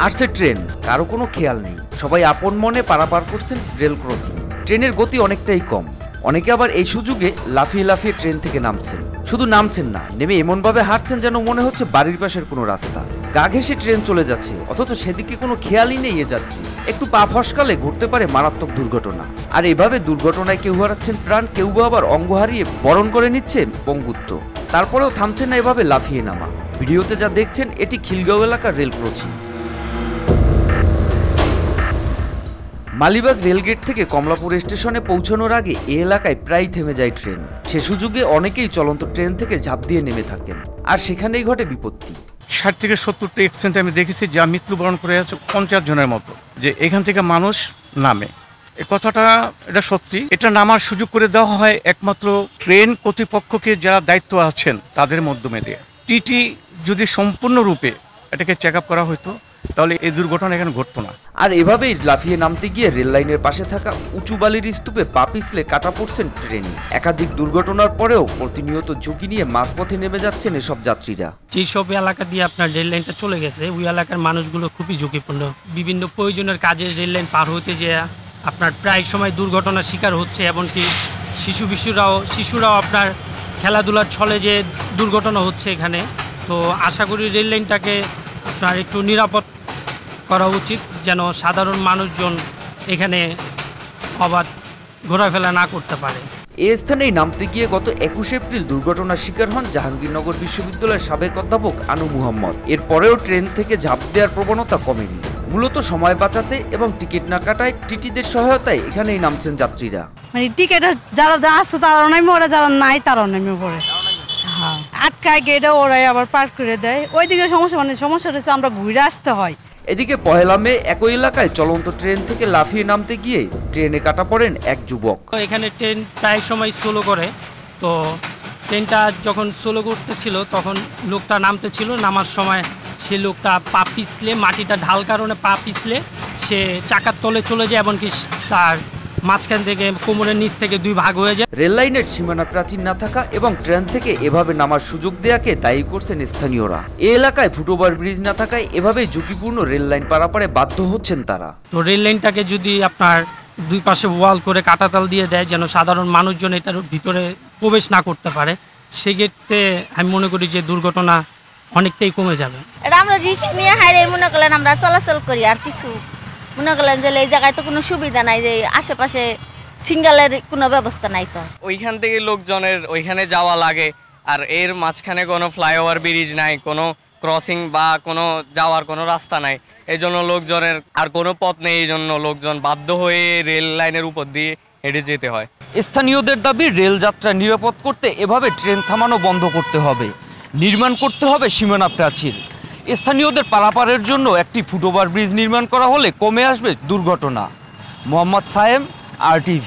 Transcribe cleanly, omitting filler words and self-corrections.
আসছে ট্রেন, কারো কোনো খেয়াল নেই, সবাই আপন মনে পারাপার করছেন রেল ক্রসিং। ট্রেনের গতি অনেকটাই কম, অনেকে আবার এই সুযোগে লাফিয়ে লাফিয়ে ট্রেন থেকে নামছেন। শুধু নামছেন না, নেমে এমনভাবে হাঁটছেন যেন মনে হচ্ছে বাড়ির পাশের কোনো রাস্তা। গা ঘেঁষে ট্রেন চলে যাচ্ছে, অথচ সেদিকে কোনো খেয়ালই নেই এ যাত্রী। একটু পা ফসকালে ঘটতে পারে মারাত্মক দুর্ঘটনা। আর এভাবে দুর্ঘটনায় কেউ হারাচ্ছেন প্রাণ, কেউ আবার অঙ্গ হারিয়ে বরণ করে নিচ্ছেন পঙ্গুত্ব। তারপরেও থামছেন না এভাবে লাফিয়ে নামা। ভিডিওতে যা দেখছেন এটি খিলগাঁও এলাকার রেল ক্রসিং। মালিবাগ রেলগেট থেকে কমলাপুর স্টেশনে পৌঁছানোর আগে এই এলাকায় প্রায় থেমে যায় ট্রেন। সে সুযোগে অনেকেই চলন্ত ট্রেন থেকে ঝাঁপ দিয়ে নেমে থাকেন, আর সেখানেই ঘটে বিপত্তি। 60 থেকে 70টা এক্সিডেন্ট আমি দেখেছি, যা মৃত্যুবরণ করে আছে 50 জনের মতো, যে এখান থেকে মানুষ নামে। এই কথাটা এটা সত্যি। এটা নামার সুযোগ করে দেওয়া হয় একমাত্র ট্রেন কর্তৃপক্ষকে, যারা দায়িত্ব আছেন তাদের মাধ্যমে দিয়ে। টিটি যদি সম্পূর্ণরূপে এটাকে চেক আপ করা হতো তাহলে এই দুর্ঘটনা এখানে ঘটতো না। আর এভাবেই লাফিয়ে নামতে গিয়ে রেল লাইনের পাশে থাকা উঁচু বালির স্তূপে পা পিছলে কাটা পড়ছেন ট্রেনে। একাধিক দুর্ঘটনার পরেও প্রতিনিয়ত ঝুঁকি নিয়ে মাঝপথে নেমে যাচ্ছেন এসব যাত্রীরা। যেসব এলাকা দিয়ে আপনার রেল লাইনটা চলে গেছে, ওই এলাকার মানুষগুলো খুবই ঝুঁকিপূর্ণ। বিভিন্ন প্রয়োজনের কাজে রেল লাইন পার হতে যেয়ে আপনার প্রায় সময় দুর্ঘটনার শিকার হচ্ছে, এমনকি শিশুরাও আপনার খেলাধুলার ছলে যে দুর্ঘটনা হচ্ছে এখানে। তো আশা করি রেল লাইনটাকে আপনার একটু নিরাপদ করা উচিত, যেন সাধারণ মানুষজন এখানে অবাধ ঘোরাফেরা না করতে পারে। এ স্থানেই নামতে গিয়ে গত 21 এপ্রিল দুর্ঘটনার শিকার হন জাহাঙ্গীরনগর বিশ্ববিদ্যালয়ের সাবেক অধ্যাপক আনু মুহাম্মদ। এরপরেও ট্রেন থেকে ঝাঁপ দেওয়ার প্রবণতা কমেনি। মূলত সময় বাঁচাতে এবং টিকিট না কাটায় টিটিদের সহায়তায় এখানেই নামছেন যাত্রীরা। মানে টিকিট যারা আছে তারাও নামে ওরা, যারা নাই তারাও নামে পড়ে। হ্যাঁ, আটকায় গেটে ওরাই আবার পার করে দেয়। ওইদিকে সমস্যা হচ্ছে আমরা ঘুরে আসতে হয়। এদিকে পহেলা মে একই এলাকায় চলন্ত ট্রেন থেকে লাফিয়ে নামতে গিয়ে ট্রেনে কাটা পড়েন এক যুবক। এখানে ট্রেন প্রায় সময় স্লো করে, তো ট্রেনটা যখন স্লো করতেছিল তখন লোকটা নামতে ছিল, নামার সময় সে লোকটা পা পিছলে, মাটিটা ঢাল কারণে পা পিছলে সে চাকার তলে চলে যায়, এমনকি তার মাঝখান থেকে কোমরের নিচ থেকে 2 ভাগ হয়ে যায়। রেল লাইনের সীমানা প্রাচীর না থাকা এবং ট্রেন থেকে এভাবে নামার সুযোগ দেয়াকে দায়ী করছেন স্থানীয়রা। এই এলাকায় ফুটওভার ব্রিজ না থাকায় এভাবেই ঝুঁকিপূর্ণ রেল লাইন পারাপারে বাধ্য হচ্ছেন তারা। তো রেল লাইনটাকে যদি আপনার 2 পাশে ওয়াল করে কাঁটাতাল দিয়ে দেয়, যেন সাধারণ মানুষজন এটার ভিতরে প্রবেশ না করতে পারে, সেক্ষেত্রে আমি মনে করি যে দুর্ঘটনা অনেকটাই কমে যাবে। এটা আমরা রিস্ক নিয়ে হাইরে মনে করলেন আমরা চলাচল করি, আর কিছু মনে করলেন যে এই জায়গায় তো কোনো সুবিধা নাই, যে আশেপাশে সিঙ্গেলের কোনো ব্যবস্থা নাই। তো ওইখান থেকে লোকজনের ওইখানে যাওয়া লাগে, আর এর মাঝখানে কোনো ফ্লাইওভার ব্রিজ নাই, কোনো ক্রসিং বা কোনো যাওয়ার কোনো রাস্তা নাই। এই জন্য লোকজনের আর কোনো পথ নেই, এই জন্য লোকজন বাধ্য হয়ে রেল লাইনের উপর দিয়ে হেঁটে যেতে হয়। স্থানীয়দের দাবি রেল যাত্রা নিরাপদ করতে এভাবে ট্রেন থামানো বন্ধ করতে হবে, নির্মাণ করতে হবে সীমানা প্রাচীর। স্থানীয়দের পারাপারের জন্য একটি ফুটওভার ব্রিজ নির্মাণ করা হলে কমে আসবে দুর্ঘটনা। মোহাম্মদ সায়েম, RTV।